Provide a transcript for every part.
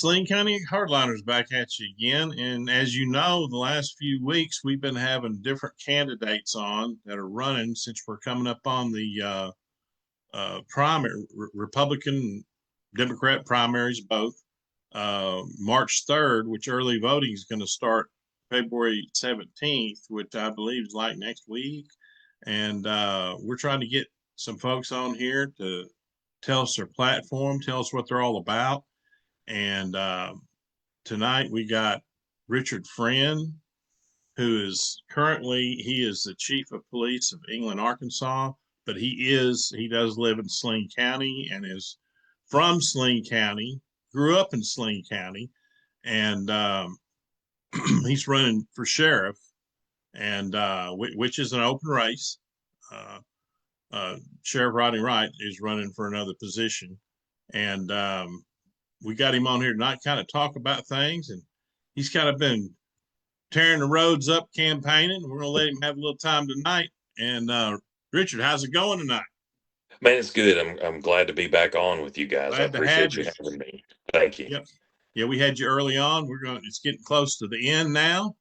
Saline County Hardliners back at you again. And as you know, the last few weeks we've been having different candidates on that are running since we're coming up on the primary Republican, Democrat primaries both. March 3rd, which early voting is going to start February 17th, which I believe is like next week. And we're trying to get some folks on here to tell us their platform, tell us what they're all about. And tonight we got Richard Friend, who is he is the chief of police of England, Arkansas, but he does live in Saline County and is from Saline County, grew up in Saline County, and he's running for sheriff, and which is an open race. Sheriff Rodney Wright is running for another position, and we got him on here tonight, kind of talk about things, and he's kind of been tearing the roads up campaigning. We're gonna let him have a little time tonight. And Richard, how's it going tonight? Man, it's good. I'm glad to be back on with you guys. Glad I to have appreciate you. you having me. Thank you. Yep. Yeah, we had you early on. It's getting close to the end now,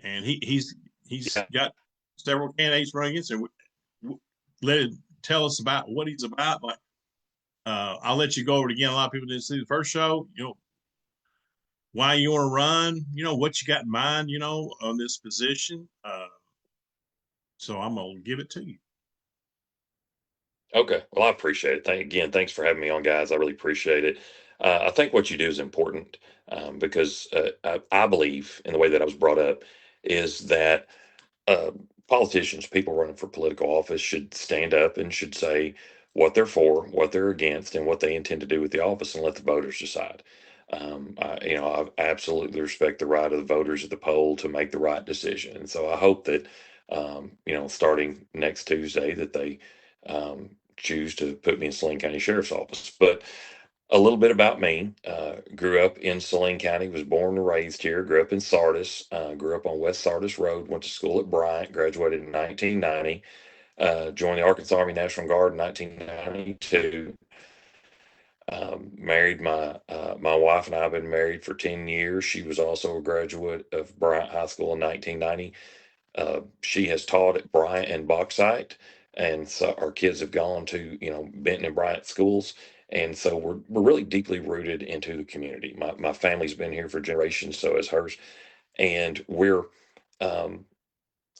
and he's got several candidates running against him. Tell us about what he's about. Like, I'll let you go over it again. A lot of people didn't see the first show. Why you want to run? What you got in mind? On this position. So I'm gonna give it to you. Okay. Well, I appreciate it. Thanks for having me on, guys. I really appreciate it. I think what you do is important because I believe in the way that I was brought up is that politicians, people running for political office, should stand up and should say what they're for, what they're against, and what they intend to do with the office, and let the voters decide. I absolutely respect the right of the voters at the poll to make the right decision, and so I hope that starting next Tuesday, that they choose to put me in Saline County Sheriff's Office. But a little bit about me. Grew up in Saline County, was born and raised here, grew up in Sardis, grew up on West Sardis Road, went to school at Bryant, graduated in 1990, joined the Arkansas Army National Guard in 1992. Married my wife, and I have been married for 10 years. She was also a graduate of Bryant High School in 1990. She has taught at Bryant and Bauxite, and so our kids have gone to Benton and Bryant schools, and so we're really deeply rooted into the community. My family's been here for generations, so has hers, and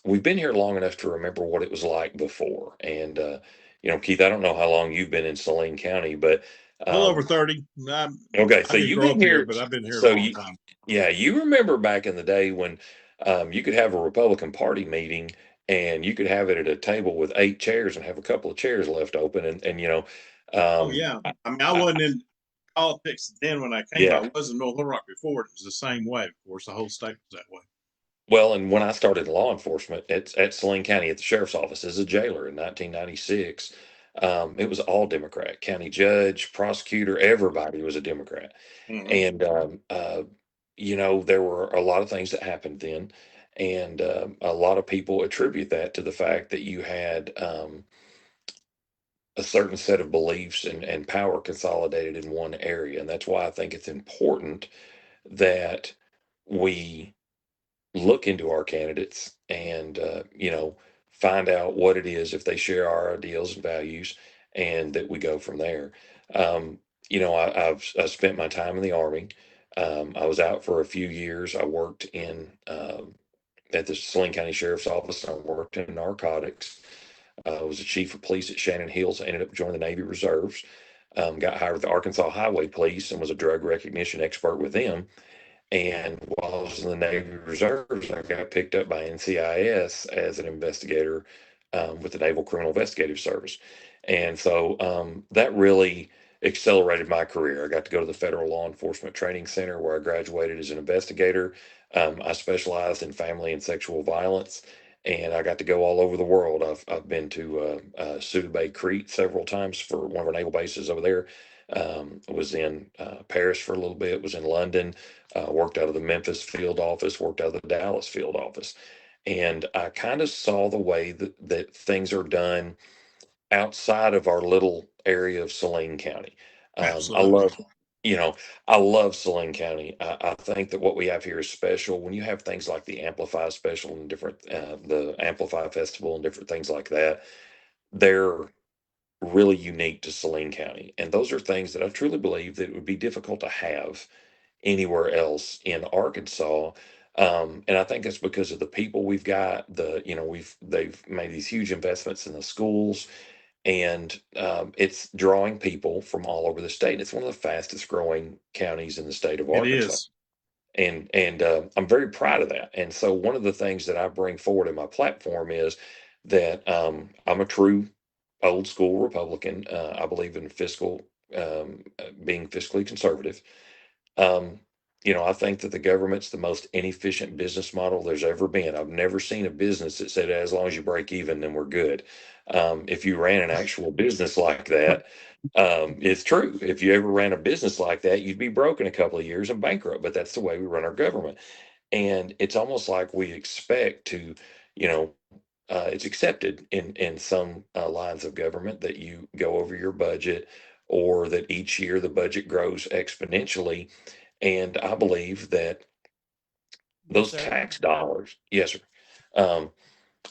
we've been here long enough to remember what it was like before. And Keith, I don't know how long you've been in Saline County, but a little over 30. Okay, so you've been here, but I've been here a long time. Yeah, you remember back in the day when you could have a Republican Party meeting and you could have it at a table with 8 chairs and have a couple of chairs left open, and oh yeah, I wasn't in politics then when I came. Yeah. I was in North Little Rock before. It was the same way. Of course, the whole state was that way. Well, and when I started in law enforcement at Saline County at the sheriff's office as a jailer in 1996, it was all Democrat. County judge, prosecutor, everybody was a Democrat. Mm-hmm. And there were a lot of things that happened then, and a lot of people attribute that to the fact that you had a certain set of beliefs and power consolidated in one area. And that's why I think it's important that we look into our candidates and find out what it is, if they share our ideals and values, and that we go from there. I've spent my time in the Army. I was out for a few years. I worked at the Saline County Sheriff's Office. I worked in narcotics. I was the chief of police at Shannon Hills. I ended up joining the Navy Reserves. Got hired with the Arkansas Highway Police and was a drug recognition expert with them. And while I was in the Navy Reserves, I got picked up by NCIS as an investigator with the Naval Criminal Investigative Service. And so that really accelerated my career. I got to go to the Federal Law Enforcement Training Center where I graduated as an investigator. I specialized in family and sexual violence, and I got to go all over the world. I've been to Suda Bay, Crete several times for one of our naval bases over there. Was in Paris for a little bit, was in London, worked out of the Memphis field office, worked out of the Dallas field office. And I kind of saw the way that things are done outside of our little area of Saline County. I Absolutely. you know, I love Saline County. I think that what we have here is special. When you have things like the Amplify Special and different, the Amplify Festival and different things like that, they're really unique to Saline County. And those are things that I truly believe that it would be difficult to have anywhere else in Arkansas. And I think it's because of the people we've got, they've made these huge investments in the schools, and it's drawing people from all over the state. It's one of the fastest growing counties in the state of It Arkansas, is. and I'm very proud of that. And so one of the things that I bring forward in my platform is that I'm a true old school Republican. I believe in being fiscally conservative. Um, I think that the government's the most inefficient business model there's ever been. I've never seen a business that said, as long as you break even, then we're good. If you ran an actual business like that, it's true. If you ever ran a business like that, you'd be broke in a couple of years and bankrupt. But that's the way we run our government. And it's almost like we expect to, you know, it's accepted in some lines of government that you go over your budget, or that each year the budget grows exponentially. And I believe that Yes, those sir. tax dollars, yes, sir. Um,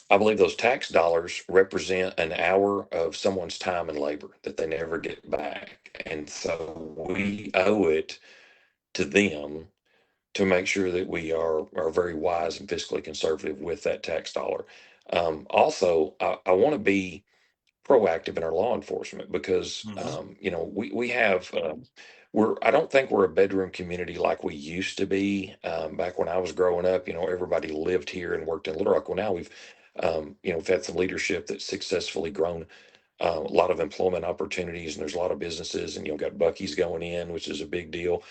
I believe those tax dollars represent an hour of someone's time and labor that they never get back. And so we owe it to them to make sure that we are very wise and fiscally conservative with that tax dollar. Also, I want to be proactive in our law enforcement, because Mhm. we have I don't think we're a bedroom community like we used to be. Back when I was growing up, everybody lived here and worked in Little Rock. Well, now we've had some leadership that's successfully grown a lot of employment opportunities, and there's a lot of businesses, and got Bucky's going in, which is a big deal.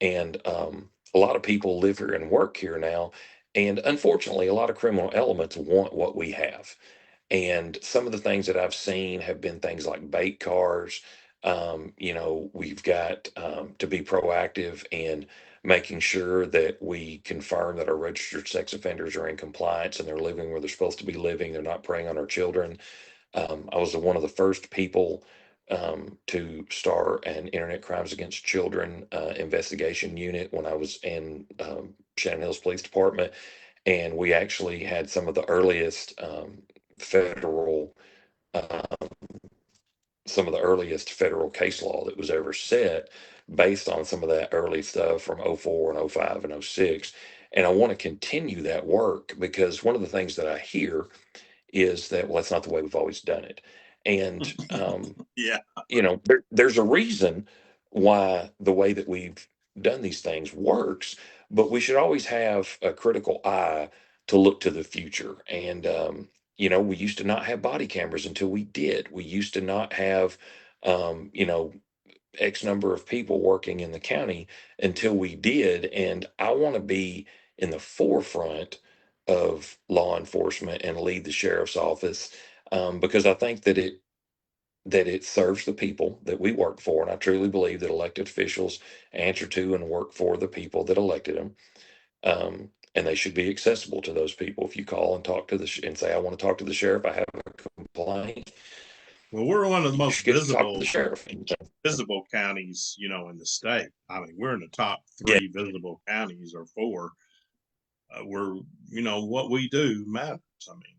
And a lot of people live here and work here now, and unfortunately a lot of criminal elements want what we have. And some of the things that I've seen have been things like bait cars. We've got to be proactive in making sure that we confirm that our registered sex offenders are in compliance and they're living where they're supposed to be living. They're not preying on our children. I was one of the first people to start an Internet Crimes Against Children investigation unit when I was in Shannon Hills Police Department. And we actually had some of the earliest federal um, some of the earliest federal case law that was ever set based on some of that early stuff from '04 and '05 and '06. And I want to continue that work, because one of the things that I hear is that, well, that's not the way we've always done it. And Yeah. there's a reason why the way that we've done these things works, but we should always have a critical eye to look to the future. And we used to not have body cameras until we did. We used to not have um, you know X number of people working in the county until we did. And I want to be in the forefront of law enforcement and lead the sheriff's office, because I think that it serves the people that we work for. And I truly believe that elected officials answer to and work for the people that elected them. And they should be accessible to those people. If you call and talk to and say, I want to talk to the sheriff, I have a complaint, Well, we're one of the you most should get to talk to the sheriff. visible counties, in the state. I mean, we're in the top Yeah, 3 visible counties, or 4. We're, what we do matters. I mean,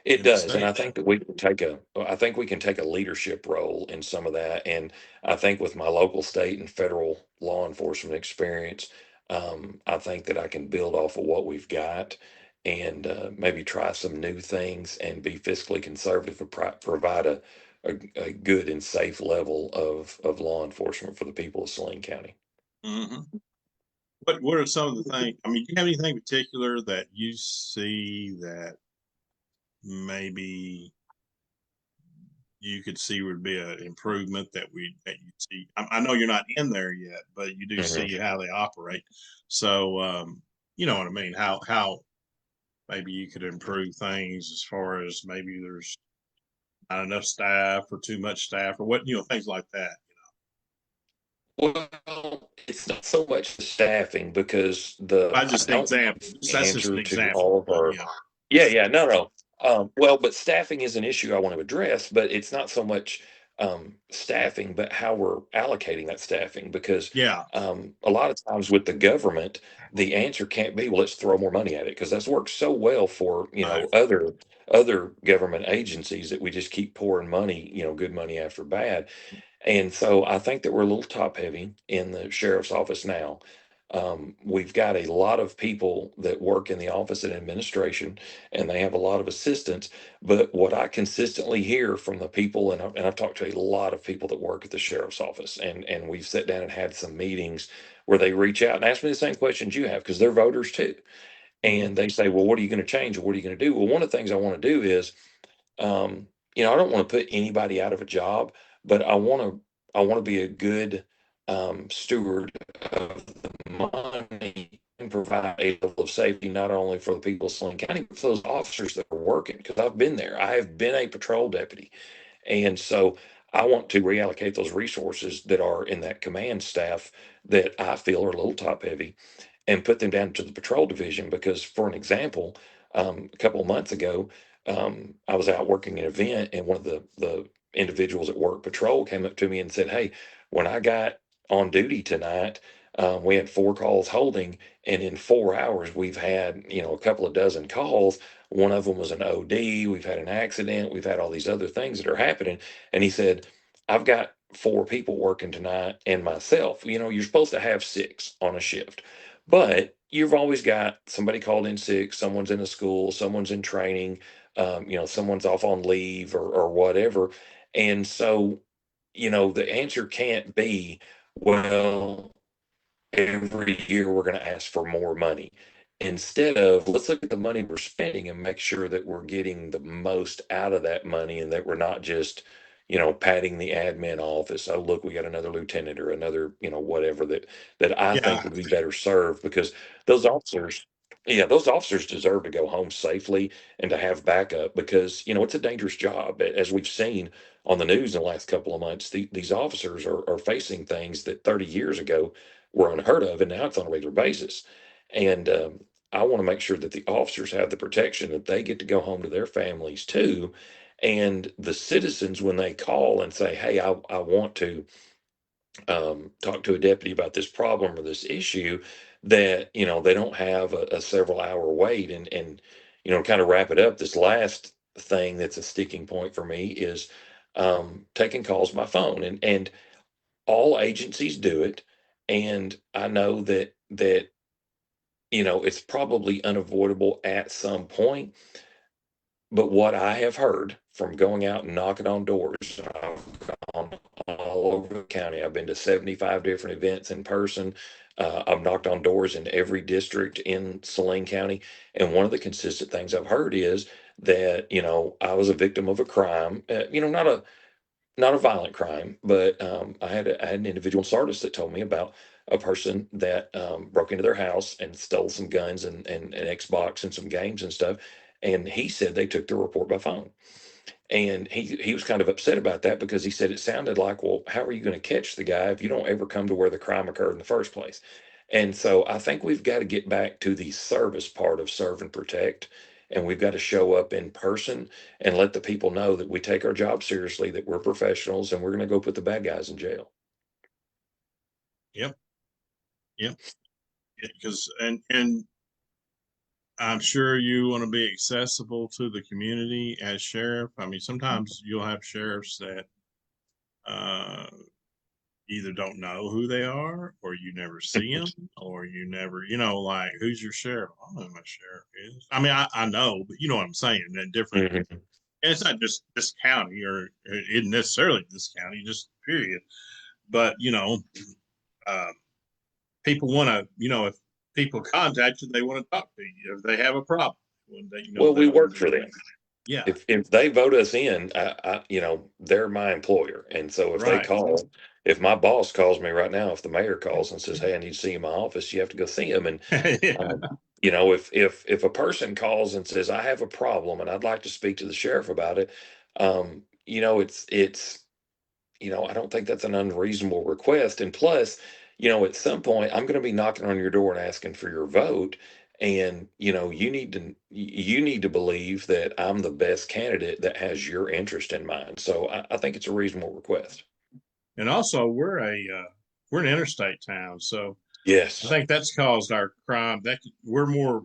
it in the does. And state. I think we can take a leadership role in some of that. And I think with my local, state, and federal law enforcement experience, I think that I can build off of what we've got, and maybe try some new things and be fiscally conservative and provide a good and safe level of law enforcement for the people of Saline County. Hmm. What are some of the things? I mean, do you have anything particular that you see that maybe you could see would be an improvement that you see? I know you're not in there yet, but you do Mhm. see how they operate. So, you know what I mean? How maybe you could improve things as far as maybe there's not enough staff or too much staff, or what, things like that. Well, it's not so much the staffing, because I I just don't example. That's just an answer to example, all of but our. yeah. Yeah, yeah, no, no. Well, but staffing is an issue I want to address, but it's not so much staffing, but how we're allocating that staffing. Because Yeah. a lot of times with the government, the answer can't be, well, let's throw more money at it, because that's worked so well for, Right. other government agencies, that we just keep pouring money, good money after bad. And so I think that we're a little top heavy in the sheriff's office now. We've got a lot of people that work in the office and administration, and they have a lot of assistants. But what I consistently hear from the people, and I've talked to a lot of people that work at the sheriff's office, and we've sat down and had some meetings where they reach out and ask me the same questions you have, because they're voters too. Mhm. And they say, well, what are you going to change, or what are you going to do? Well, one of the things I want to do is, I don't want to put anybody out of a job, but I want to be a good steward of the money and provide a level of safety, not only for the people of Saline County, but for those officers that are working. Because I've been there. I have been a patrol deputy. And so I want to reallocate those resources that are in that command staff that I feel are a little top heavy, and put them down to the patrol division. Because, for an example, a couple of months ago, I was out working an event, and one of the individuals at work patrol came up to me and said, "Hey, when I got on duty tonight, we had 4 calls holding, and in 4 hours, we've had, a couple of dozen calls. One of them was an OD. We've had an accident. We've had all these other things that are happening." And he said, "I've got 4 people working tonight and myself. You're supposed to have 6 on a shift, but you've always got somebody called in sick, someone's in a school, someone's in training, someone's off on leave, or whatever." And so, the answer can't be, well, every year we're going to ask for more money. Instead of, let's look at the money we're spending and make sure that we're getting the most out of that money, and that we're not just, patting the admin office. Oh, look, we got another lieutenant or another, whatever, that I think Yeah. would be better served. Because those officers, yeah, those officers deserve to go home safely and to have backup, because, it's a dangerous job. As we've seen on the news in the last couple of months, these officers are facing things that 30 years ago were unheard of, and now it's on a regular basis. And I want to make sure that the officers have the protection, that they get to go home to their families too. And the citizens, when they call and say, "Hey, I want to talk to a deputy about this problem or this issue," that, they don't have a several hour wait. And kind of wrap it up, this last thing that's a sticking point for me is taking calls by phone. And all agencies do it. And I know that it's probably unavoidable at some point. But what I have heard from going out and knocking on doors, I've gone all over the county. I've been to 75 different events in person. I've knocked on doors in every district in Saline County. And one of the consistent things I've heard is that, I was a victim of a crime, not a violent crime, but I had an individual in Sardis that told me about a person that broke into their house and stole some guns and an Xbox and some games and stuff. And he said they took the report by phone. And he was kind of upset about that, because he said it sounded like, well, how are you going to catch the guy if you don't ever come to where the crime occurred in the first place? And so I think we've got to get back to the service part of serve and protect. And we've got to show up in person and let the people know that we take our job seriously, that we're professionals, and we're going to go put the bad guys in jail. Yep. Yep. Because and I'm sure you want to be accessible to the community as sheriff. I mean, sometimes you'll have sheriffs that uh, either don't know who they are, or you never see them, or you never, like, who's your sheriff? I don't know who my sheriff is. I mean, I know, but you know what I'm saying. That different, Mhm. and it's not just this county, or it isn't necessarily this county, just period. But uh, people want to, if people contact you, they want to talk to you if they have a problem. When they, Well, they we don't. work for them. Yeah. If they vote us in, they're my employer. And so if they Right. call, if my boss calls me right now, if the mayor calls and says, "Hey, I need to see you in my office," you have to go see him. And Yeah. if a person calls and says, "I have a problem and I'd like to speak to the sheriff about it," it's I don't think that's an unreasonable request. And plus, at some point, I'm going to be knocking on your door and asking for your vote. And you need to believe that I'm the best candidate that has your interest in mind. So I think it's a reasonable request. And also, we're an interstate town, so I Yes. think that's caused our crime. We're more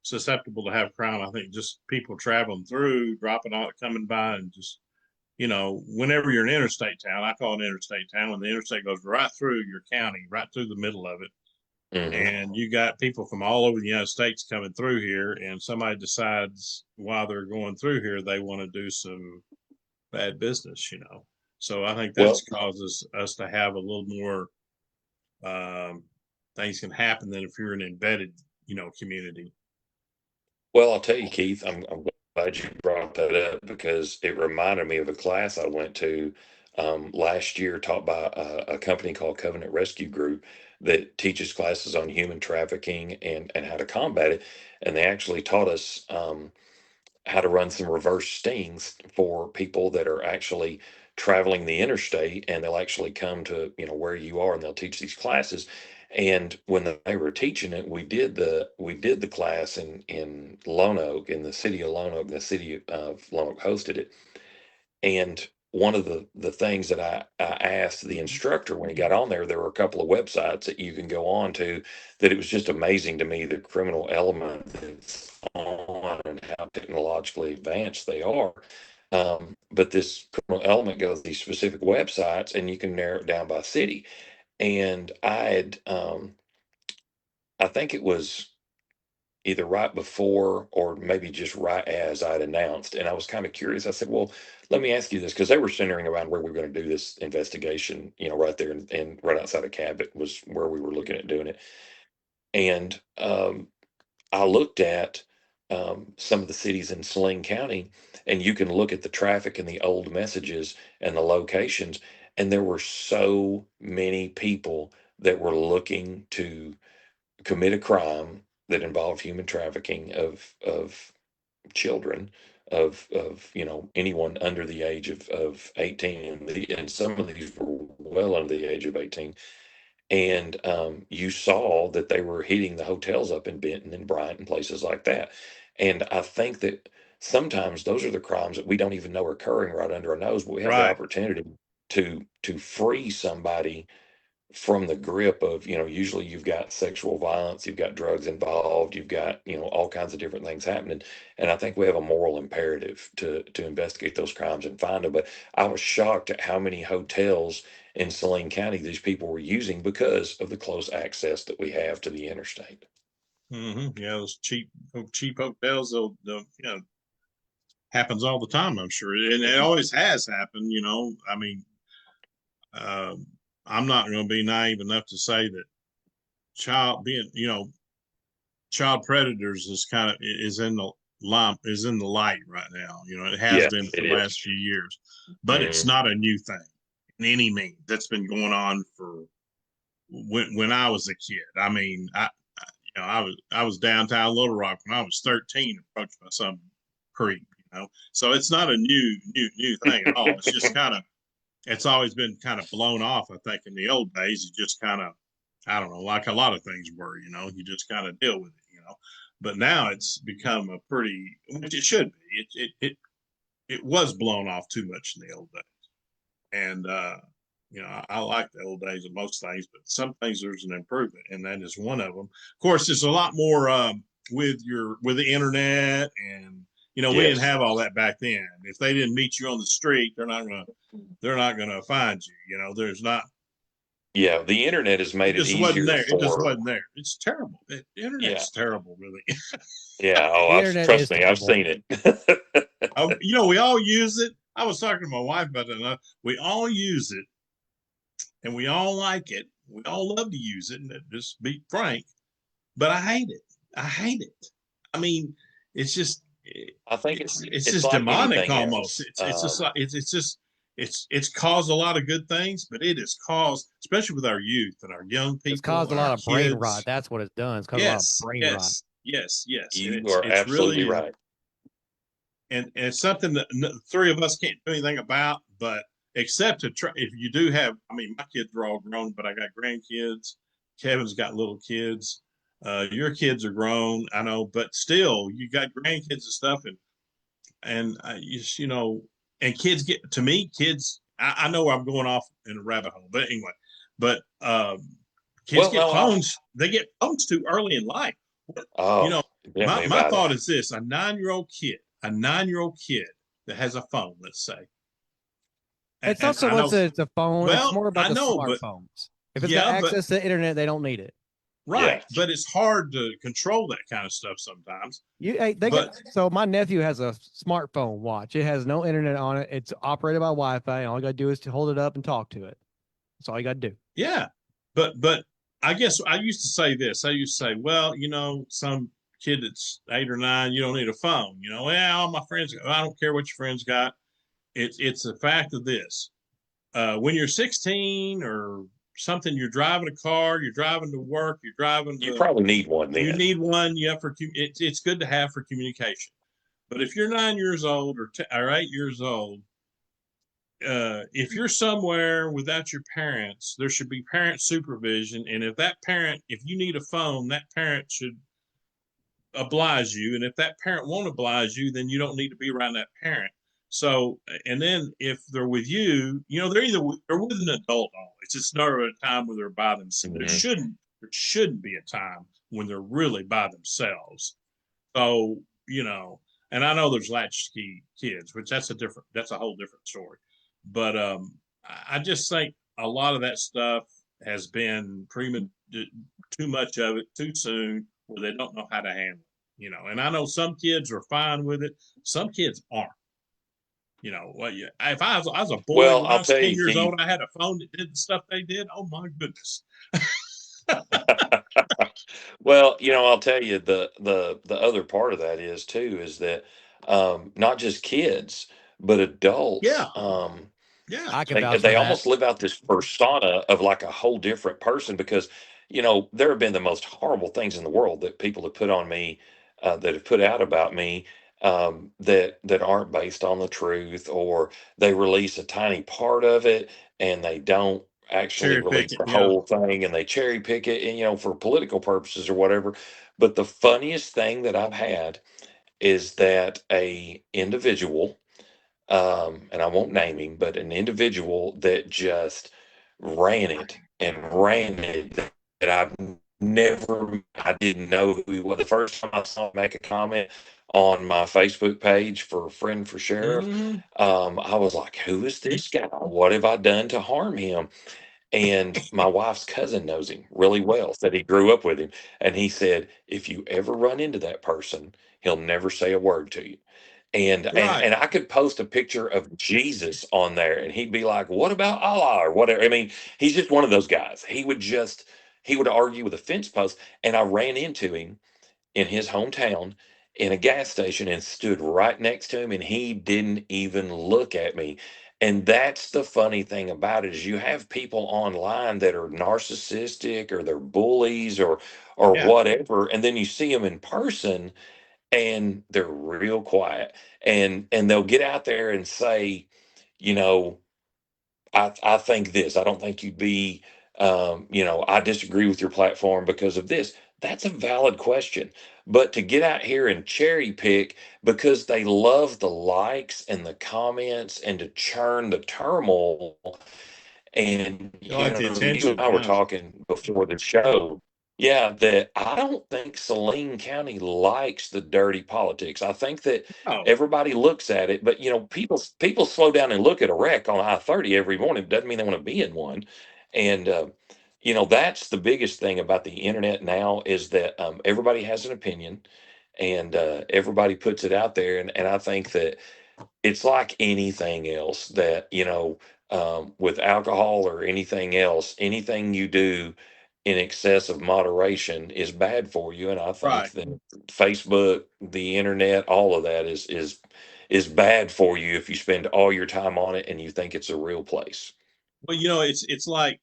susceptible to have crime. I think just people traveling through, dropping out, coming by, and just whenever you're an interstate town, I call it an interstate town. When the interstate goes right through your county, right through the middle of it, Hmm. and you got people from all over the United States coming through here, and somebody decides while they're going through here they want to do some bad business. So I think Well, that's causes us to have a little more um, things can happen than if you're an embedded, community. well, I'll tell you, Keith, I'm glad you brought that up because it reminded me of a class I went to last year taught by a company called Covenant Rescue Group that teaches classes on human trafficking and how to combat it. And they actually taught us how to run some reverse stings for people that are actually traveling the interstate, and they'll actually come to where you are, and they'll teach these classes. And when they were teaching it, we did the class in Lone Oak, in the city of Lone Oak. The city of Lone Oak hosted it. And one of the things that I asked the instructor when he got on there, there were a couple of websites that you can go on to, that it was just amazing to me, the criminal element that's on and how technologically advanced they are. But this criminal element goes to these specific websites, and you can narrow it down by city. And I think it was either right before or maybe just right as I'd announced. And I was kind of curious. I said, well, let me ask you this, because they were centering around where we were going to do this investigation, right there, and right outside of Cabot was where we were looking at doing it. And I looked at some of the cities in Saline County, and you can look at the traffic and the old messages and the locations. And there were so many people that were looking to commit a crime that involved human trafficking of children, of anyone under the age of 18, and some of these were well under the age of 18. And you saw that they were hitting the hotels up in Benton and Bryant and places like that. And I think that sometimes those are the crimes that we don't even know are occurring right under our nose, but we have the Right. opportunity to free somebody from the grip of, usually you've got sexual violence, you've got drugs involved, you've got, all kinds of different things happening. And I think we have a moral imperative to investigate those crimes and find them. But I was shocked at how many hotels in Saline County these people were using because of the close access that we have to the interstate. Yeah, those cheap hotels. They'll happens all the time. I'm sure, and it Mhm. always has happened. I mean, um, I'm not going to be naive enough to say that child predators is in the light right now. It has Yeah, been for it the is. last few years, but it's Mhm. not a new thing in any means. That's been going on for when I was a kid. I mean, I was downtown Little Rock when I was 13, approached by some creep. So it's not a new thing at all. It's just kind of it's always been kind of blown off. I think in the old days, it just kind of, I don't know, like a lot of things were. You just kind of deal with it. But now it's become a pretty, which it should be. It was blown off too much in the old days, and I like the old days of most things, but some things there's an improvement, and that is one of them. Of course, there's a lot more with the internet, and we didn't Yes. have all that back then. If they didn't meet you on the street, they're not gonna find you. There's not. Yeah, the internet has It made it just wasn't easier there. It just for, wasn't there. It's terrible. The yeah. internet's terrible, really. Yeah. Oh, The internet trust is me, I've terrible. seen it. We all use it. I was talking to my wife about that. We all use it, and we all like it. We all love to use it. And just be frank, but I hate it. I hate it. I mean, it's just I think it's it's just like demonic anything almost. else. It's caused a lot of good things, but it has caused, especially with our youth and our young It's people caused a and our lot of brain rot. kids. That's what it's done. It's caused a lot of Yes, brain rot. yes, yes, yes, and You it's are it's absolutely really right. and it's something that the three of us can't do anything about, but except to try. If you do have, I mean, my kids are all grown, but I got grandkids. Kevin's got little kids. Your kids are grown, I know, but still, you got grandkids and stuff, and you know, and kids get to me, kids. I know I'm going off in a rabbit hole, but anyway, but kids Well, get no, phones. They get phones too early in life. You oh, know, tell me my about it. thought is this: a 9-year-old kid that has a phone, let's say, It's not and so I much know, that it's a phone, it's well, more about I the know, but smartphones. If it's got yeah, but access to the internet, they don't need it. right, Yeah. but it's hard to control that kind of stuff sometimes. They But got so my nephew has a smartphone watch. It has no internet on it. It's operated by Wi-Fi. And all you gotta do is to hold it up and talk to it. That's all you gotta do. yeah, but I guess I used to say this. I used to say, well, you know, some kid that's 8 or 9, you don't need a phone. You know, well, all my friends, I don't care what your friends got. It's a fact of this. When you're 16 or something, you're driving a car, you're driving to work, you're driving You to, probably need one you then. need one. Yeah, it's good to have for communication. But if you're 9 years old or 8 years old, if you're somewhere without your parents, there should be parent supervision. And if you need a phone, that parent should oblige you. And if that parent won't oblige you, then you don't need to be around that parent. So, and then if they're with you, you know, they're with an adult always. It's never a time where they're by themselves. Mhm. There shouldn't be a time when they're really by themselves. So, you know, and I know there's latchkey kids, which that's a whole different story. But I just think a lot of that stuff has been too much of it too soon, where they don't know how to handle it. You know, and I know some kids are fine with it, some kids aren't. You know, well, yeah, if I was a boy Well, when I I'll was tell 10 you, years Keith. old, I had a phone that did the stuff they did. Oh my goodness. Well, I'll tell you the other part of that is too is that not just kids but adults. Yeah, yeah, I can They vouch for they that. almost live out this persona of like a whole different person because there have been the most horrible things in the world that people have put on me, that have put out about me, that aren't based on the truth, or they release a tiny part of it and they don't actually cherry release picking. the Yeah, whole thing, and they cherry pick it, and for political purposes or whatever. But the funniest thing that I've had is that a individual, and I won't name him, but an individual that just ran it and ran it that I didn't know who he was. The first time I saw him make a comment on my Facebook page for Friend for Sheriff, hmm I was like, who is this guy? What have I done to harm him? And my wife's cousin knows him really well, said he grew up with him. And he said, if you ever run into that person, he'll never say a word to you. And right. I could post a picture of Jesus on there and he'd be like, what about Allah or whatever? I mean, he's just one of those guys. He would argue with a fence post. And I ran into him in his hometown in a gas station and stood right next to him, and he didn't even look at me. And that's the funny thing about it is you have people online that are narcissistic or they're bullies or Yeah, whatever, and then you see them in person and they're real quiet, and they'll get out there and say, you know I think this. I don't think you'd be, I disagree with your platform because of this. That's a valid question. But to get out here and cherry pick because they love the likes and the comments and to churn the turmoil, and they like the you and attention. I were Yeah. talking before the show, yeah, that I don't think Saline County likes the dirty politics. I think that Oh, everybody looks at it, but people slow down and look at a wreck on I-30 every morning. Doesn't mean they want to be in one. And that's the biggest thing about the internet now is that everybody has an opinion, and everybody puts it out there. And I think that it's like anything else that with alcohol or anything else, anything you do in excess of moderation is bad for you. And I think right. that Facebook, the internet, all of that is bad for you if you spend all your time on it and you think it's a real place. Well, you know, it's like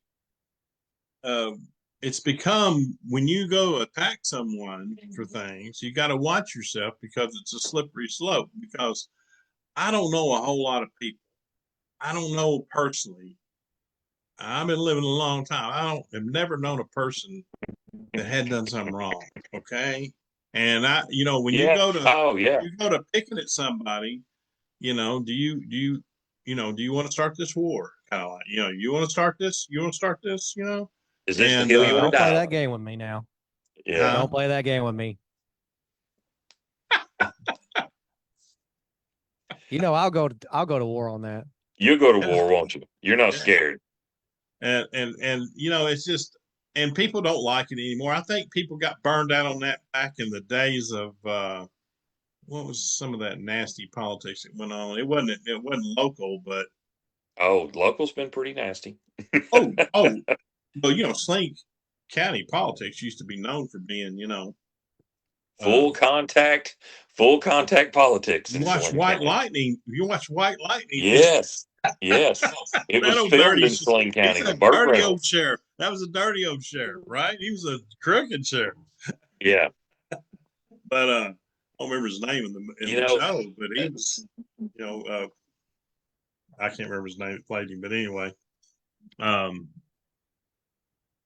um, it's become when you go attack someone for things, you got to watch yourself because it's a slippery slope. Because I don't know a whole lot of people. I don't know personally. I've been living a long time. Have never known a person that had done something wrong. Okay. And when Yeah. Oh, yeah. you go to picking at somebody, do you want to start this war? Kind of like, you want to start this? You want to start this? Is this the And hill you want Don't to play die that on? game with me now. Yeah. Don't play that game with me. I'll go to war on that. You'll go to war, won't you? You're not Yeah. scared. And it's just, and people don't like it anymore. I think people got burned out on that back in the days of what was some of that nasty politics that went on. It wasn't local, but Oh, local's been pretty nasty. oh, well, Saline County politics used to be known for being, full contact politics you in watch Saline White County. Lightning. You watch White Lightning. Yes. Yes. It was That old filmed dirty, in Saline County. it's The a Burt dirty old Reynolds. sheriff. That was a dirty old sheriff, right? He was a crooked sheriff. Yeah. But I don't remember his name in the show, but he was, I can't remember his name that played him, but anyway,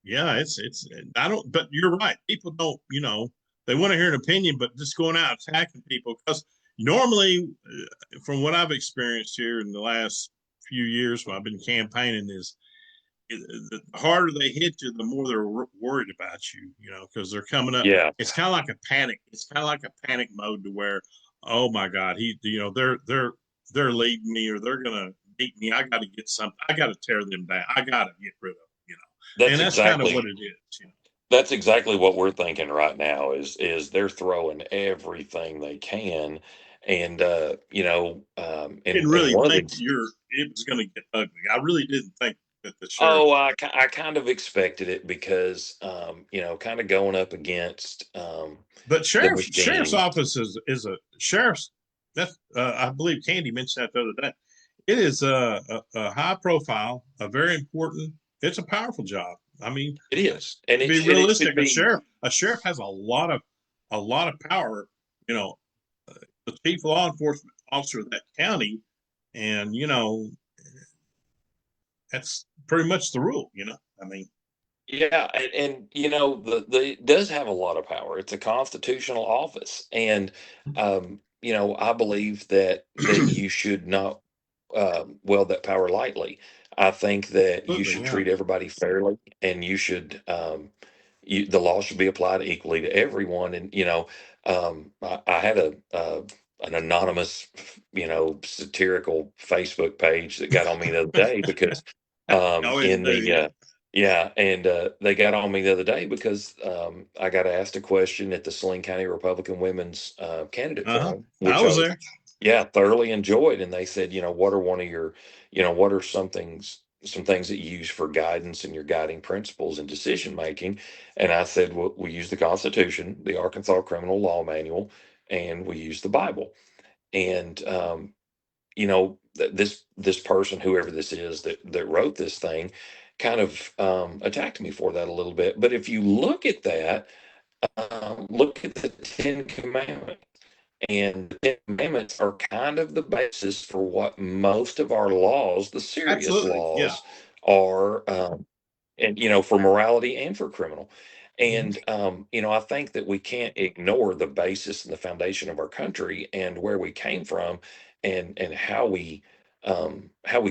yeah, it's I don't, but you're right. People don't, they want to hear an opinion, but just going out attacking people, because normally, from what I've experienced here in the last few years when I've been campaigning, is the harder they hit you, the more they're worried about you, because they're coming up. Yeah. It's kind of like a panic. It's kind of like a panic mode to where, oh my God, they're leading me, or they're gonna beat me. I got to get something. I got to tear them down. I got to get rid of them. And that's kind of what it is. That's exactly what we're thinking right now. Is they're throwing everything they can, and Didn't really think it was going to get ugly. I really didn't think that the sheriff. Oh, I kind of expected it because, kind of going up against, but sheriff's machine. office is a sheriff's. That's I believe Candy mentioned that the other day. It is a high profile, a very important. It's a powerful job. I mean, it is, and to be realistic, a sheriff has a lot of power. The chief law enforcement officer of that county, and that's pretty much the rule. I mean, yeah, and it does have a lot of power. It's a constitutional office, and I believe that you should not wield that power lightly. I think that you should treat everybody fairly, and you should the law should be applied equally to everyone. And I had an anonymous, satirical Facebook page that got on me the other day because in the yeah, and they got on me the other day because I got asked a question at the Saline County Republican Women's Candidate Forum, which I was there. Yeah, thoroughly enjoyed. And they said, what are one of your, what are some things that you use for guidance and your guiding principles in decision making? And I said, well, we use the Constitution, the Arkansas Criminal Law Manual, and we use the Bible. And this person, whoever this is that wrote this thing, kind of attacked me for that a little bit. But if you look at that, look at the Ten Commandments. And the Ten Commandments are kind of the basis for what most of our laws, the serious laws, are, and for morality and for criminal. And I think that we can't ignore the basis and the foundation of our country and where we came from, and how we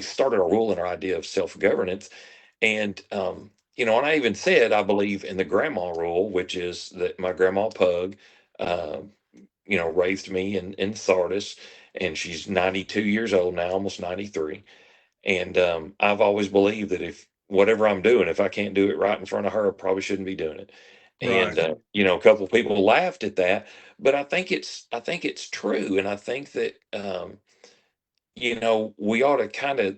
started our rule and our idea of self-governance. And and I even said I believe in the grandma rule, which is that my grandma Pug, uh, raised me in Sardis, and she's 92 years old now, almost 93. And I've always believed that if whatever I'm doing, if I can't do it right in front of her, I probably shouldn't be doing it. And Right. a couple of people laughed at that, but I think it's true, and I think that we ought to kind of,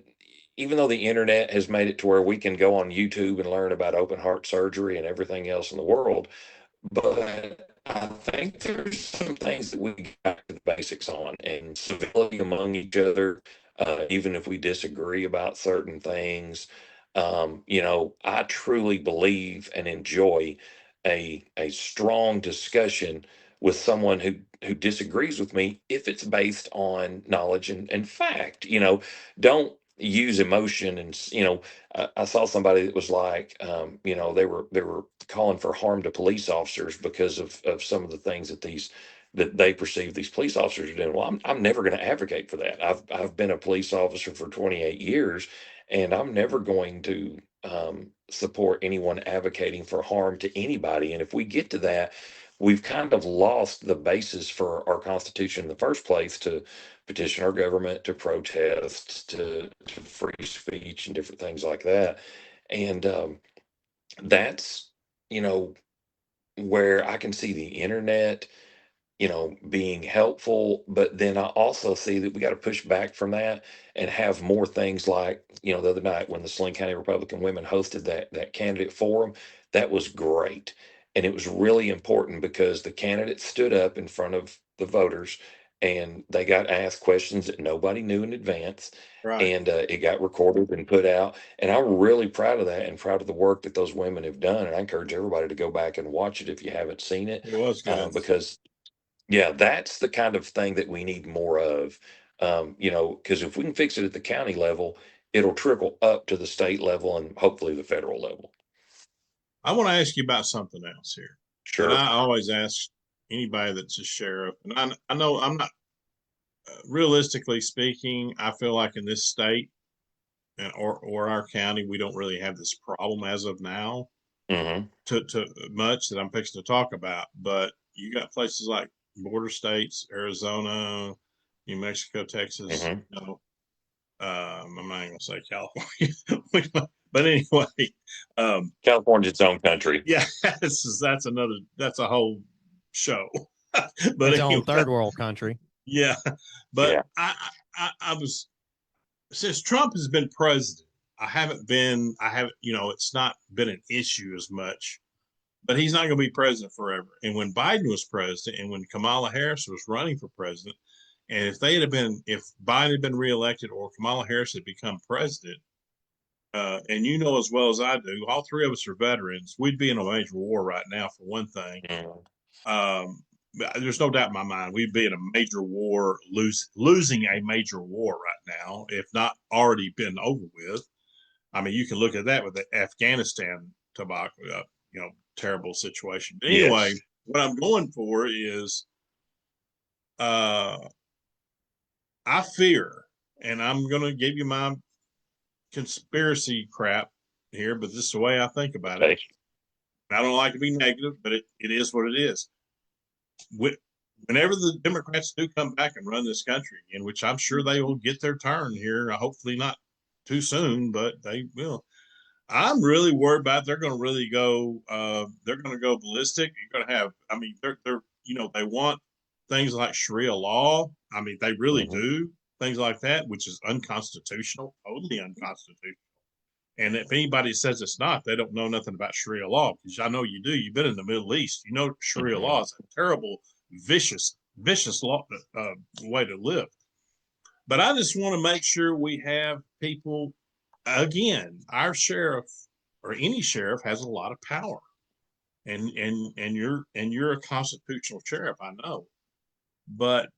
even though the internet has made it to where we can go on YouTube and learn about open heart surgery and everything else in the world, but I think there's some things that we got to the basics on, and civility among each other, even if we disagree about certain things. I truly believe and enjoy a strong discussion with someone who disagrees with me if it's based on knowledge and fact. Don't use emotion. And I saw somebody that was like, they were calling for harm to police officers because of some of the things that they perceive these police officers are doing. Well, I'm never going to advocate for that. I've been a police officer for 28 years, and I'm never going to support anyone advocating for harm to anybody. And if we get to that, we've kind of lost the basis for our Constitution in the first place to petition our government, to protest, to free speech and different things like that. And that's, where I can see the internet, being helpful, but then I also see that we got to push back from that and have more things like, the other night when the Saline County Republican women hosted that candidate forum, that was great. And it was really important because the candidates stood up in front of the voters and they got asked questions that nobody knew in advance. Right. And it got recorded and put out. And I'm really proud of that and proud of the work that those women have done. And I encourage everybody to go back and watch it if you haven't seen it, It was good. because yeah, that's the kind of thing that we need more of. Because if we can fix it at the county level, it'll trickle up to the state level and hopefully the federal level. I want to ask you about something else here. Sure. And I always ask anybody that's a sheriff, and I know I'm not, realistically speaking, I feel like in this state or our county, we don't really have this problem as of now Mm-hmm. to much that I'm fixing to talk about. But you got places like border states, Arizona, New Mexico, Texas. Mm-hmm. I'm not even gonna say California, but anyway, California's its own country. yeah, that's a whole show. But Its anyway, own third world country. yeah, but Yeah. I was, since Trump has been president, I haven't, it's not been an issue as much, but he's not going to be president forever. And when Biden was president and when Kamala Harris was running for president, and if Biden had been reelected or Kamala Harris had become president, and as well as I do, all three of us are veterans, we'd be in a major war right now, for one thing. Mm-hmm. There's no doubt in my mind we'd be in a major war, losing a major war right now, if not already been over with. I mean, you can look at that with the Afghanistan tobacco, terrible situation. But anyway, Yes. what I'm going for is, I fear, and I'm going to give you my conspiracy crap here, but this is the way I think about it. Okay. I don't like to be negative, but it is what it is. Whenever the Democrats do come back and run this country, in which I'm sure they will get their turn here, hopefully not too soon, but they will. I'm really worried about they're going to really go. They're going to go ballistic. You're going to have. I mean, they're they want things like Sharia law. I mean, they really Mm-hmm. do things like that, which is unconstitutional, totally unconstitutional. And if anybody says it's not, they don't know nothing about Sharia law, because I know you do. You've been in the Middle East. Sharia Mm-hmm. law is a terrible, vicious law, way to live. But I just want to make sure we have people. Again, our sheriff or any sheriff has a lot of power, and you're a constitutional sheriff, I know, but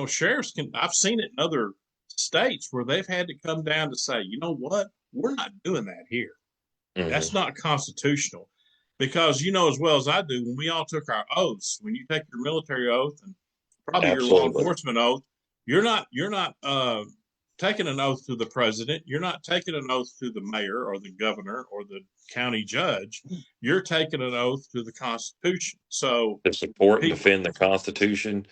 sheriffs can. I've seen it in other states where they've had to come down to say, you know what, we're not doing that here. Mm-hmm. That's not constitutional, because as well as I do, when we all took our oaths, when you take your military oath and probably Absolutely. your law enforcement oath, you're not taking an oath to the president. You're not taking an oath to the mayor or the governor or the county judge. You're taking an oath to the Constitution. So to support and defend the Constitution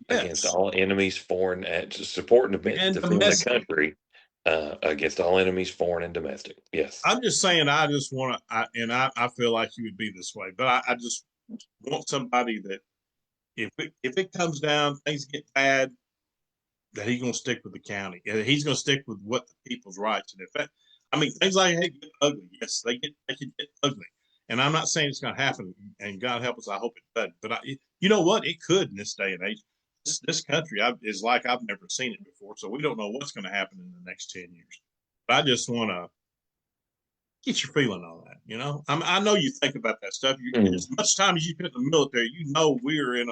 against yes, all enemies, foreign, to support and defend the country against all enemies, foreign and domestic. Yes. I'm just saying, I just want to, and I feel like you would be this way, but I just want somebody that if it comes down, things get bad, that he's going to stick with the county. He's going to stick with what the people's rights. And if that, I mean, things like that get ugly. Yes, they can get ugly. And I'm not saying it's going to happen. And God help us, I hope it doesn't. But you know what? It could in this day and age. This country is like I've never seen it before. So we don't know what's going to happen in the next 10 years. But I just want to get your feeling on that. I know you think about that stuff. As much time as you put in the military, we're in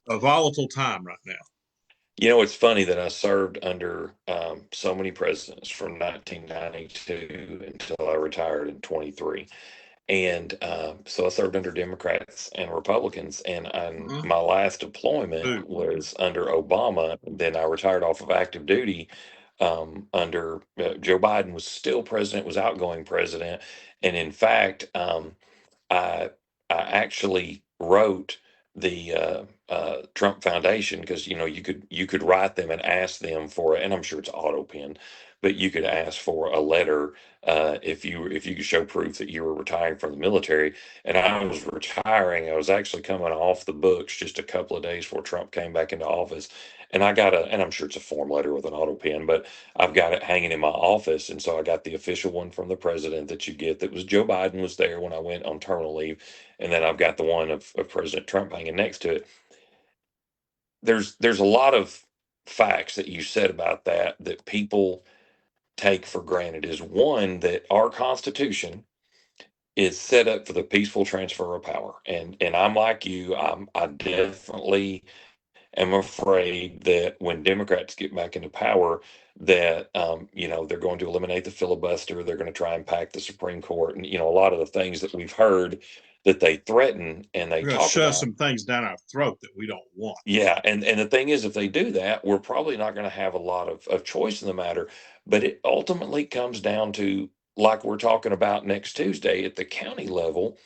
a volatile time right now. You know, it's funny that I served under so many presidents from 1992 until I retired in 23. And so I served under Democrats and Republicans. And Mhm. my last deployment Ooh, was under Obama. Then I retired off of active duty under Joe Biden was still president, was outgoing president. And in fact, I I actually wrote the Trump Foundation because you could write them and ask them for and I'm sure it's auto pen, but you could ask for a letter if you could show proof that you were retiring from the military. And I was retiring. I was actually coming off the books just a couple of days before Trump came back into office. And I got and I'm sure it's a form letter with an auto pen, but I've got it hanging in my office. And so I got the official one from the president that you get that was Joe Biden was there when I went on terminal leave. And then I've got the one of President Trump hanging next to it. There's a lot of facts that you said about that people take for granted. Is one that our Constitution is set up for the peaceful transfer of power. And I'm like you, I definitely am afraid that when Democrats get back into power, that they're going to eliminate the filibuster. They're going to try and pack the Supreme Court, and a lot of the things that we've heard that they threaten and they we're going to talk shove about. some things down our throat that we don't want. Yeah, and the thing is, if they do that, we're probably not going to have a lot of choice in the matter. But it ultimately comes down to, like we're talking about next Tuesday at the county level,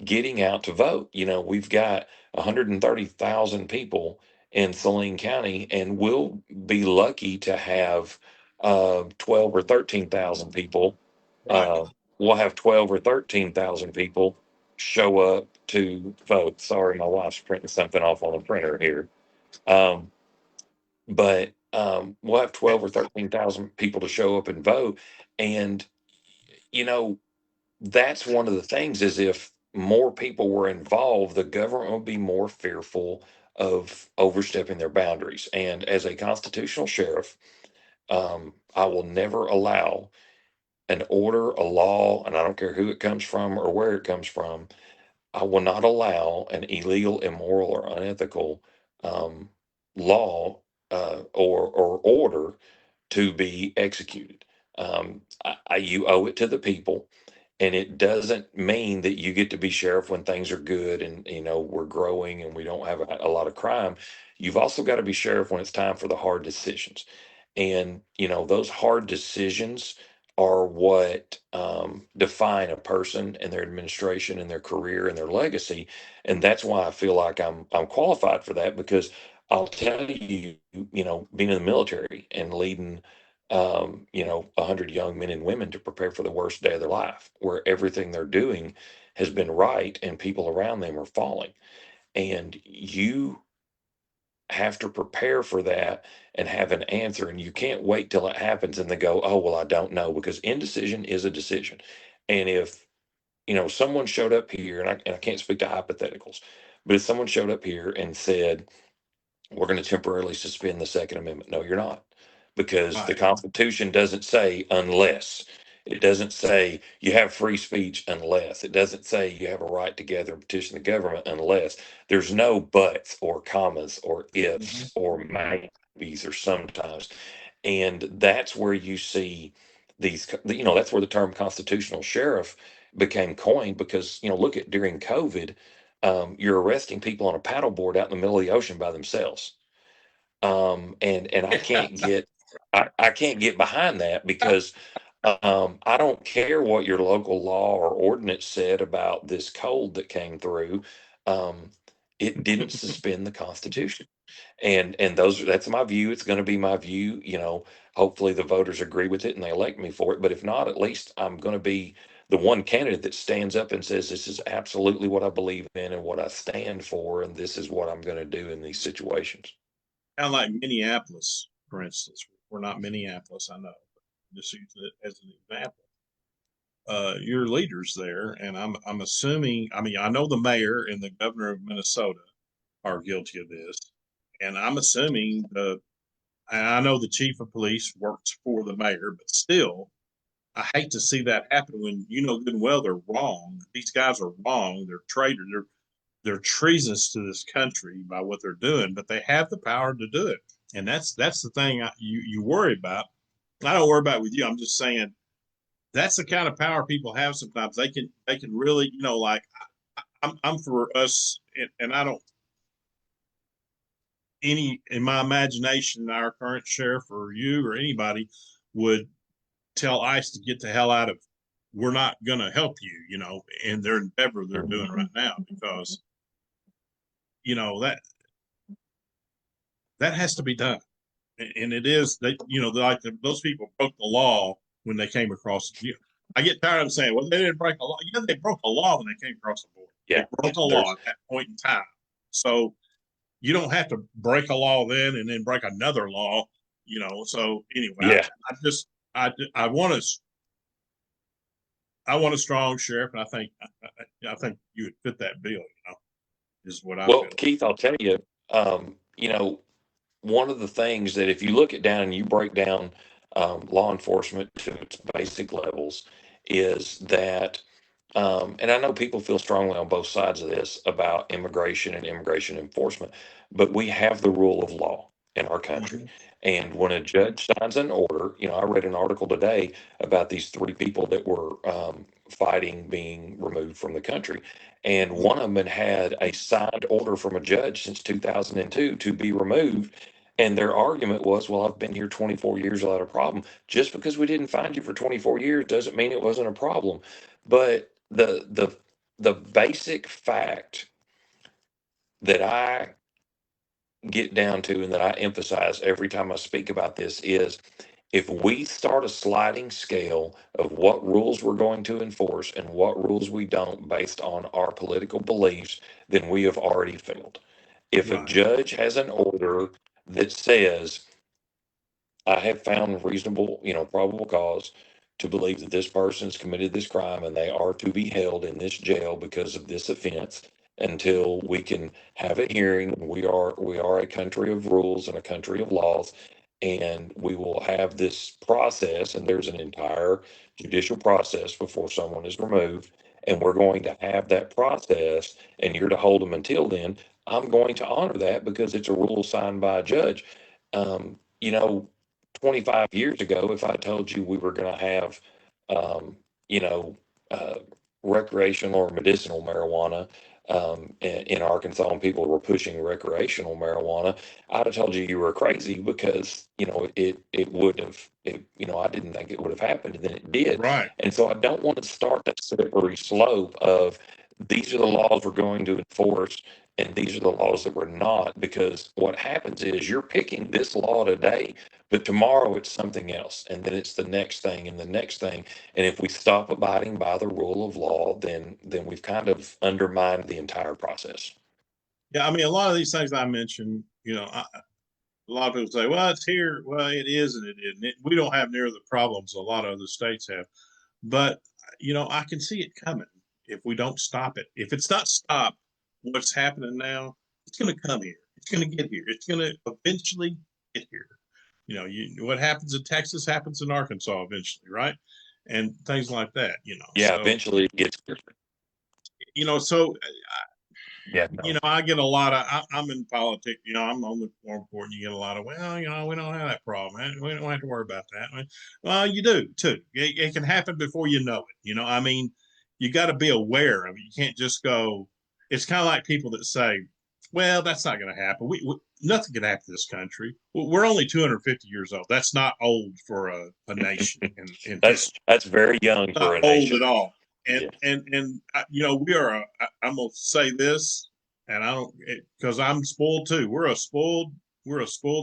getting out to vote. We've got 130,000 people in Saline County, and we'll be lucky to have 12 or 13,000 people. Right. We'll have 12 or 13,000 people show up to vote. Sorry, my wife's printing something off on the printer here. Um, but we'll have 12 or 13,000 people to show up and vote. And, you know, that's one of the things is if more people were involved, the government would be more fearful of overstepping their boundaries. And as a constitutional sheriff, I will never allow an order, a law, and I don't care who it comes from or where it comes from. I will not allow an illegal, immoral, or unethical um, law or order to be executed. You owe it to the people, and it doesn't mean that you get to be sheriff when things are good and we're growing and we don't have a lot of crime. You've also got to be sheriff when it's time for the hard decisions, and those hard decisions are what define a person and their administration and their career and their legacy. And that's why I feel like I'm qualified for that, because I'll tell you, being in the military and leading 100 young men and women to prepare for the worst day of their life, where everything they're doing has been right and people around them are falling. And you have to prepare for that and have an answer. And you can't wait till it happens and they go, oh, well, I don't know, because indecision is a decision. And if, someone showed up here, and I can't speak to hypotheticals, but if someone showed up here and said, we're going to temporarily suspend the Second Amendment. No, you're not, because the Right. Constitution doesn't say unless. It doesn't say you have free speech unless. It doesn't say you have a right to gather and petition the government unless. There's no buts or commas or Mhm. ifs or maybes or sometimes. And that's where you see that's where the term constitutional sheriff became coined, because, look at during COVID, you're arresting people on a paddleboard out in the middle of the ocean by themselves. And I can't get behind that, because I don't care what your local law or ordinance said about this cold that came through. Um, it didn't suspend the Constitution. And that's my view. It's going to be my view. Hopefully the voters agree with it and they elect me for it. But if not, at least I'm going to be the one candidate that stands up and says, this is absolutely what I believe in and what I stand for, and this is what I'm going to do in these situations. Kind of like Minneapolis, for instance. We're not Minneapolis, I know. Just use it as an example. Your leaders there, and I'm assuming. I mean, I know the mayor and the governor of Minnesota are guilty of this, and I'm assuming I know the chief of police works for the mayor, but still, I hate to see that happen when you know good and well they're wrong. These guys are wrong. They're traitors. they're treasonous to this country by what they're doing, but they have the power to do it. And that's the thing you worry about. I don't worry about it with you. I'm just saying that's the kind of power people have sometimes. They can really, like I'm for us, and I don't in my imagination, our current sheriff or you or anybody would tell ICE to get the hell out of. We're not going to help you, in their endeavor they're doing right now, because that has to be done, and it is that those people broke the law when they came across. I get tired of saying, well, they didn't break a law. Yeah, they broke a law when they came across the border. Yeah, they broke a law at that point in time. So you don't have to break a law then and then break another law, So anyway, yeah. I want a strong sheriff, and I think you would fit that bill. Is what I Well, feel. Keith, I'll tell you, one of the things that if you look it down and you break down law enforcement to its basic levels, is that, and I know people feel strongly on both sides of this about immigration and immigration enforcement, but we have the rule of law in our country. And when a judge signs an order, I read an article today about these 3 people that were fighting being removed from the country. And one of them had a signed order from a judge since 2002 to be removed. And their argument was, well, I've been here 24 years without a problem. Just because we didn't find you for 24 years doesn't mean it wasn't a problem. But the basic fact that I get down to and that I emphasize every time I speak about this is, if we start a sliding scale of what rules we're going to enforce and what rules we don't based on our political beliefs, then we have already failed. If a Right. judge has an order that says, I have found reasonable, probable cause to believe that this person's committed this crime and they are to be held in this jail because of this offense until we can have a hearing. We are a country of rules and a country of laws, and we will have this process, and there's an entire judicial process before someone is removed, and we're going to have that process, and you're to hold them until then. I'm going to honor that because it's a rule signed by a judge. 25 years ago, if I told you we were going to have, um, you know, uh, recreational or medicinal marijuana in Arkansas, and people were pushing recreational marijuana, I'd have told you you were crazy because, it would have, I didn't think it would have happened, and then it did. Right. And so I don't want to start that slippery slope of these are the laws we're going to enforce and these are the laws that we're not, because what happens is you're picking this law today, but tomorrow it's something else, and then it's the next thing and the next thing. And if we stop abiding by the rule of law, then we've kind of undermined the entire process. Yeah, I mean, a lot of these things I mentioned, a lot of people say, well, it's here. Well, it is and it isn't. We don't have near the problems a lot of other states have. But, I can see it coming if we don't stop it. If it's not stopped, what's happening now, it's going to come here. It's going to get here. It's going to eventually get here. What happens in Texas happens in Arkansas eventually, right? And things like that, Yeah, So, eventually it gets here. So Yeah, no. I get a lot of. I'm in politics. I'm on the forum board, and you get a lot of. Well, we don't have that problem. We don't have to worry about that. Well, you do too. It can happen before you know it. I mean, you got to be aware of it. You can't just go. It's kind of like people that say, "Well, that's not going to happen. Nothing can happen to this country. We're only 250 years old. That's not old for a nation." In That's very young for not a old nation. at all. And Yeah. and we are. I'm gonna say this, and I don't because I'm spoiled too. We're a spoiled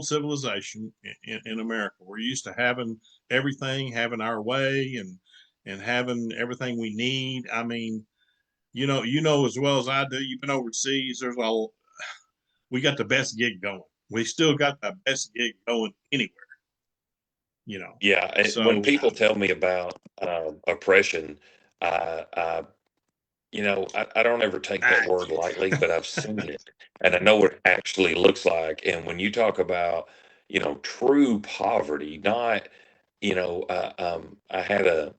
civilization in America. We're used to having everything, having our way, and having everything we need. I mean, as well as I do. You've been overseas. We got the best gig going. We still got the best gig going anywhere. Yeah, when So people tell me about oppression, I I don't ever take that word lightly, but I've seen it and I know what it actually looks like. And when you talk about, true poverty, not, I had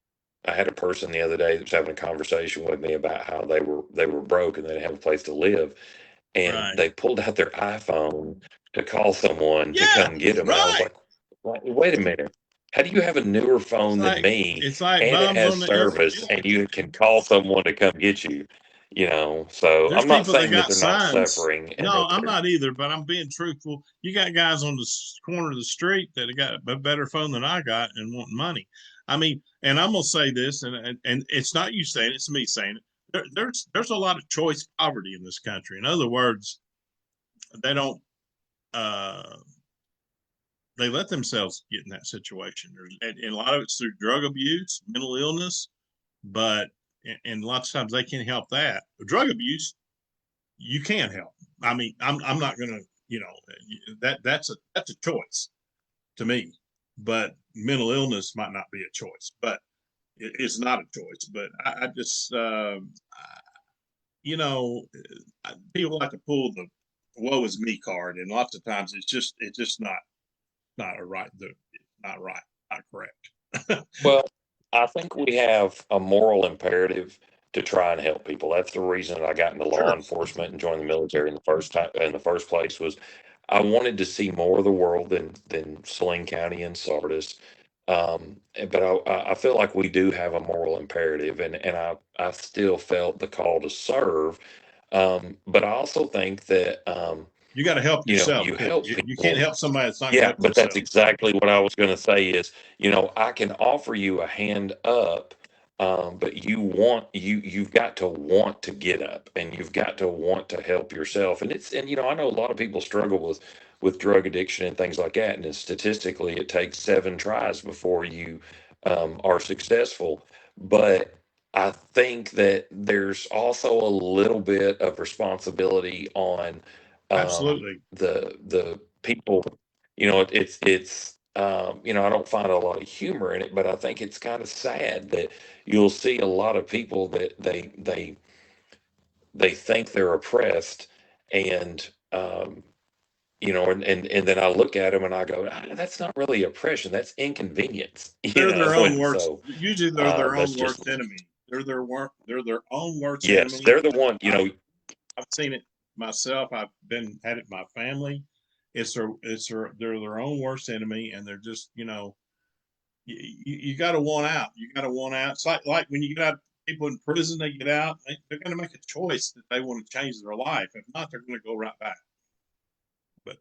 I had a person the other day that was having a conversation with me about how they were broke and they didn't have a place to live, and Right. they pulled out their iPhone to call someone to Yeah. come get them, and I was Right. like, wait a minute. How do you have a newer phone than me It's like and it bums has on the service yeah. and you can call someone to come get you? So There's I'm not people that saying that got they're not signs. suffering and No, that I'm they're, not either, but I'm being truthful. You got guys on the corner of the street that have got a better phone than I got and want money. I mean, and I'm gonna say this, and it's not you saying it, it's me saying it. There's a lot of choice poverty in this country. In other words, they don't they let themselves get in that situation. And a lot of it's through drug abuse, mental illness, but and lots of times they can't help that. Drug abuse, you can help. I mean, I'm not gonna, that's a choice to me. But mental illness might not be a choice, but it's not a choice. But I just, you know, people like to pull the "woe is me" card, and lots of times it's just not a right, not right, not correct. well, I think we have a moral imperative to try and help people. That's the reason I got into law Sure. enforcement and joined the military in the first place was I wanted to see more of the world than Saline County and Sardis. But I feel like we do have a moral imperative, and I still felt the call to serve. But I also think that You got to help yourself you too. help You can't people. help somebody that's not going to Yeah, help but that's themselves. exactly what I was going to say is, I can offer you a hand up, but you've got to want to get up and you've got to want to help yourself. And I know a lot of people struggle with drug addiction and things like that. And statistically, it takes 7 tries before you are successful. But I think that there's also a little bit of responsibility on Absolutely. the people. I don't find a lot of humor in it, but I think it's kind of sad that you'll see a lot of people that they think they're oppressed, and and then I look at them and I go, that's not really oppression, that's inconvenience, They're their own and worst. so Usually, they're their that's own just worst enemy. They're their own worst yes, enemy. they're the one. I've seen it myself. I've had it in my family. They're their own worst enemy, and they're just you got to want out. You got to want out. It's like when you get out, people in prison, they get out, they're going to make a choice that they want to change their life. If not, they're going to go right back. But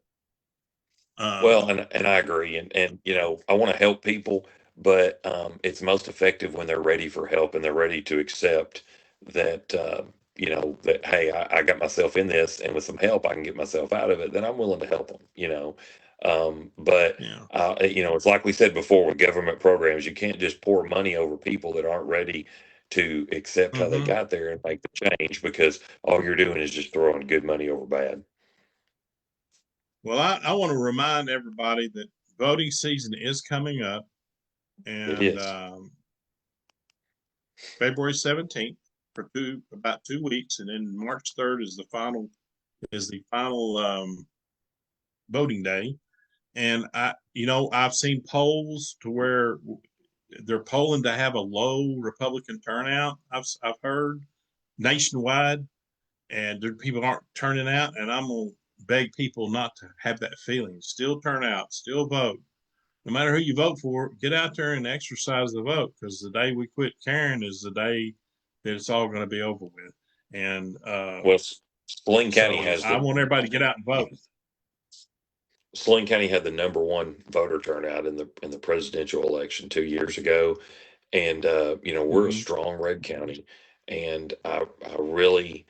Well, and I agree, and I want to help people, but it's most effective when they're ready for help and they're ready to accept that that hey, I got myself in this, and with some help, I can get myself out of it. Then I'm willing to help them. But yeah. it's like we said before with government programs, you can't just pour money over people that aren't ready to accept how they Mm-hmm. got there and make the change, because all you're doing is just throwing good money over bad. Well, I want to remind everybody that voting season is coming up, It and is. February 17th for about 2 weeks, and then March 3rd is the final voting day. And I've seen polls to where they're polling to have a low Republican turnout. I've heard nationwide, and people aren't turning out. And I'm gonna beg people not to have that feeling. Still turn out, still vote. No matter who you vote for, get out there and exercise the vote, because the day we quit caring is the day that it's all going to be over with. And Well, Saline County so has I the want everybody to get out and vote. Saline County had the #1 voter turnout in the presidential election 2 years ago, and we're a Mm-hmm. strong red county, and I really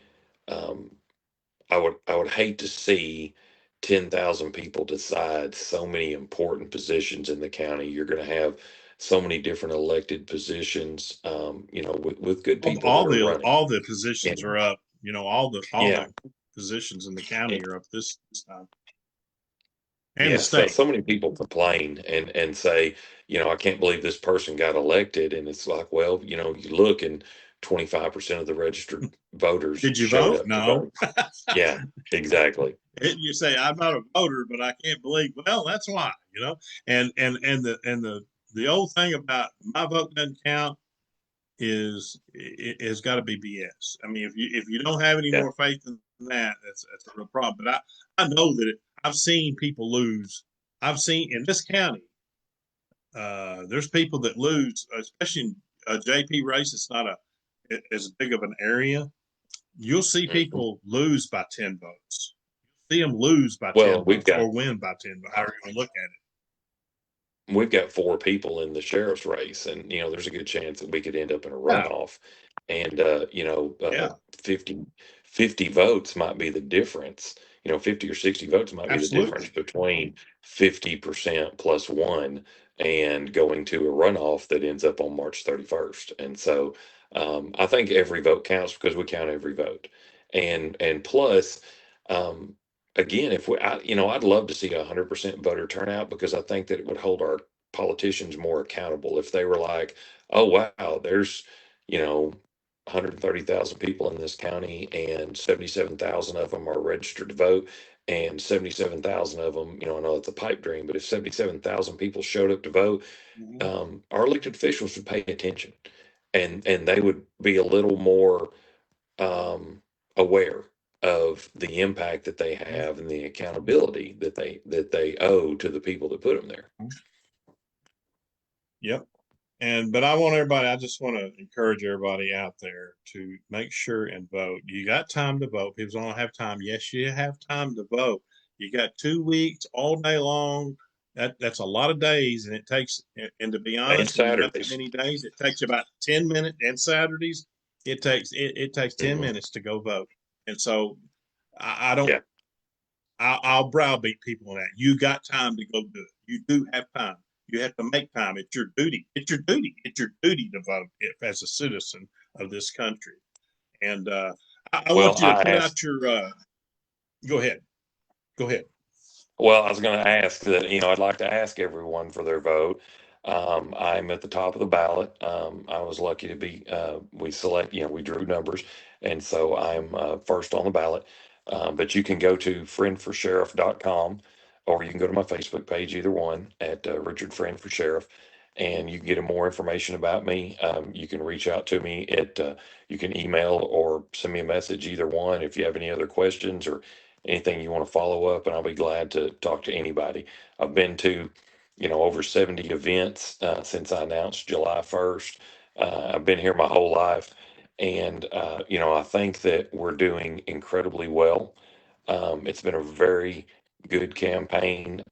I would hate to see 10,000 people decide so many important positions in the county. You're going to have so many different elected positions, with good people that are running. All the positions And are up. All yeah, the positions in the county are up this time, and the yeah, so state. so many people complain and say, I can't believe this person got elected, and it's like, well, you look and 25% of the registered voters Did you showed vote? up to No. vote. Yeah, exactly. You say I'm not a voter, but I can't believe. Well, that's why. And the old thing about my vote doesn't count. has got to be BS. I mean, if you don't have any more faith than that, that's a real problem. But I know that I've seen people lose. I've seen in this county, there's people that lose, especially in a JP race. It's not as big of an area. You'll see people lose by 10 votes. See them lose by 10 votes or win by 10 votes, however you look at it. We've got 4 people in the sheriff's race, and there's a good chance that we could end up in a runoff. And 50 votes might be the difference. 50 or 60 votes might be the difference between 50% plus 1 and going to a runoff that ends up on March 31st. And so I think every vote counts because we count every vote. And plus, again, I'd love to see 100% voter turnout, because I think that it would hold our politicians more accountable if they were like, oh, wow, there's, 130,000 people in this county and 77,000 of them are registered to vote, and 77,000 of them, I know it's a pipe dream, but if 77,000 people showed up to vote, our elected officials would pay attention, and they would be a little more aware of the impact that they have and the accountability that they owe to the people that put them there. Yep. But I just want to encourage everybody out there to make sure and vote. You got time to vote. People don't have time. Yes, you have time to vote. You got 2 weeks all day long. That's a lot of days, and it takes, and to be honest, when you got that many days, it takes about 10 minutes, and Saturdays, it takes 10 minutes to go vote. And so I don't, I'll browbeat people on that. You got time to go do it. You do have time. You have to make time. It's your duty. It's your duty. It's your duty to vote as a citizen of this country. And I want you to put out your. Go ahead. Go ahead. Well, I was going to ask that, I'd like to ask everyone for their vote. I'm at the top of the ballot. I was lucky to be, we drew numbers. And so I'm first on the ballot. But you can go to friendforsheriff.com, or you can go to my Facebook page, either one, at Richard Friend for Sheriff, and you can get more information about me. You can reach out to me you can email or send me a message, either one, if you have any other questions or anything you want to follow up, and I'll be glad to talk to anybody. I've been to, over 70 events since I announced July 1st. I've been here my whole life. And, I think that we're doing incredibly well. It's been a very good campaign.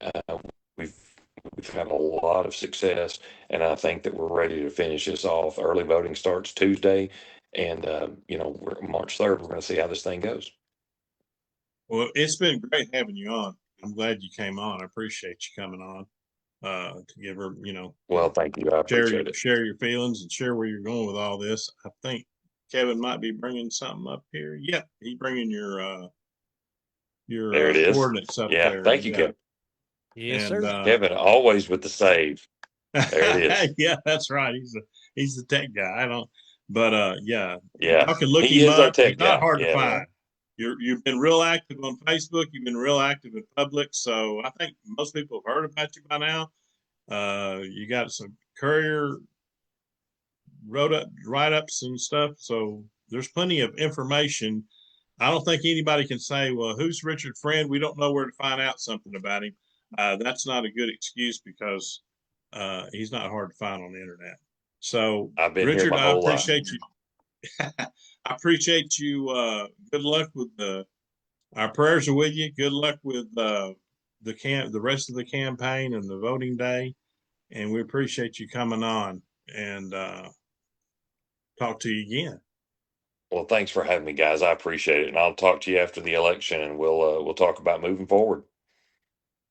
We've had a lot of success, and I think that we're ready to finish this off. Early voting starts Tuesday, and, we're March 3rd. We're going to see how this thing goes. Well, it's been great having you on. I'm glad you came on. I appreciate you coming on to give her, Well, thank you. I appreciate it. Share your feelings and share where you're going with all this. I think Kevan might be bringing something up here. Yep, he's bringing your there it is. coordinates up there. Thank you, Kevan. Yes, sir. Kevan, always with the save. There it is. Yeah, that's right. He's the tech guy. I don't, but yeah. Y'all can look him up. He's not hard to find. You've been real active on Facebook. You've been real active in public. So I think most people have heard about you by now. You got some courier write-ups and stuff. So there's plenty of information. I don't think anybody can say, well, who's Richard Friend? We don't know where to find out something about him. That's not a good excuse, because he's not hard to find on the internet. So I've been Richard, here my whole life. You. I appreciate you. Good luck with our prayers are with you. Good luck with the rest of the campaign and the voting day. And we appreciate you coming on, and talk to you again. Well, thanks for having me, guys. I appreciate it. And I'll talk to you after the election, and we'll talk about moving forward.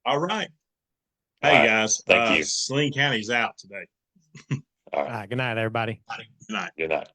All right. Hey, guys. Thank you. Saline County's out today. All right. Good night, everybody. Good night. Good night.